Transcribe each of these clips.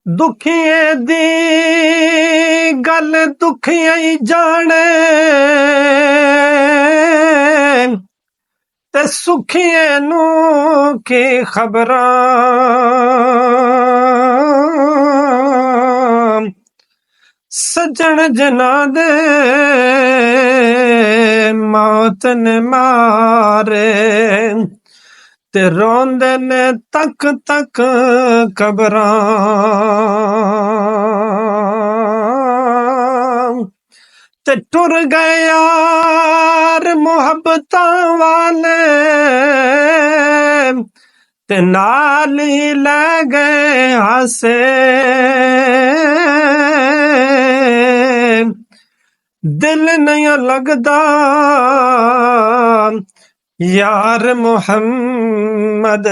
दुखिए दी गल दुखिया ही जाने ते सुखिए नू की खबरां सजन जना दे मौत ने मारे ते रोंदे ने तक तक कबरां ते टुर गए यार मुहब्बतां वाले ते नाल ही लै गए हासे दिल नहीं लगदा यार मुहम्मद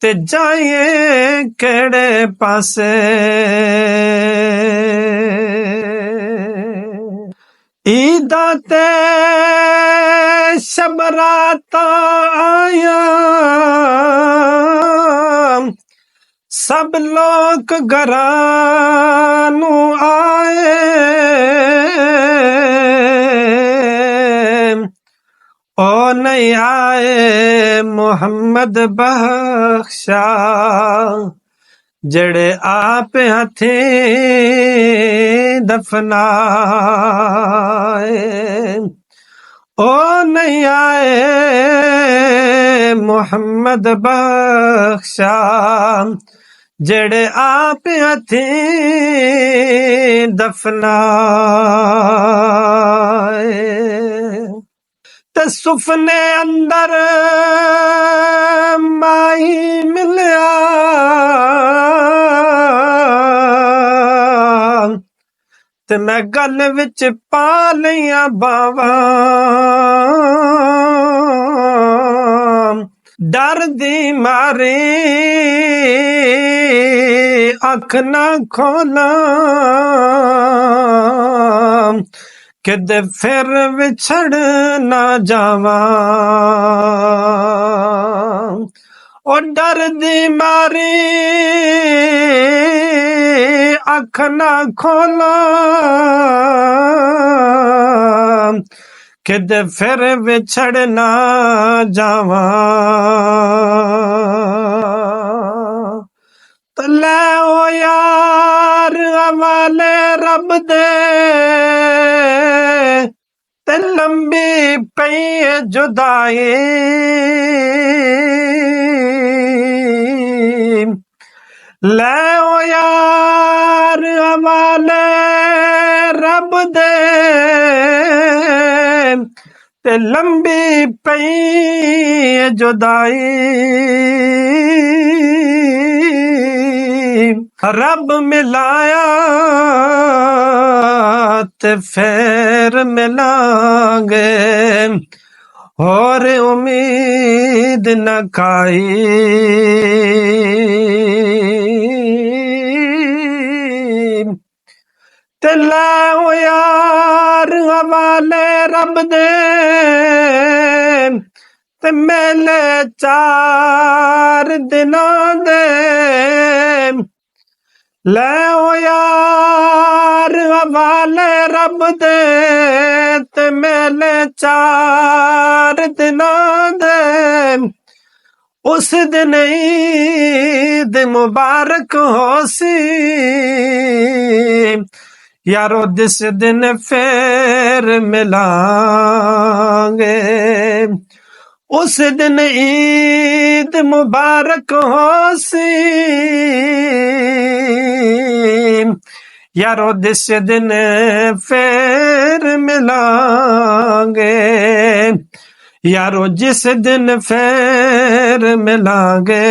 ते जाइए केड़े पासे ईदा ते शबराता आया सब लोग घरां नू आए ओ नहीं आए मुहम्मद बख्शा जड़े आप हथे दफनाए ओ नहीं आए मुहम्मद बख्शा जड़े आप हथे दफनाए ते सुफने अंदर माही मिलया ते मैं गल विच पा लिया बावां डर दी मारी अख ना खोलां किदे फिर विछड़ ना जावां ओ डर दी मारी अख ना खोलां किदे फिर विछड़ ना जावां तले ओ यार हवाले रब दे ते लंबी पई जुदाई ले ओ यार हवाले रब दे ते लंबी पई जुदाई रब मिलाया ते फिर मिलांगे और उम्मीद न खाई ते लै यार हवाले रब दे ते मेले 4 दिनां दे लै यार हवाले रब दे ते मेले 4 दिनां दे उस दिन ईद मुबारक होसी यारो जिस दिन फिर मिलांगे उस दिन ईद मुबारक होसी यारो जिस दिन फिर मिलांगे यारो जिस दिन फिर मिलांगे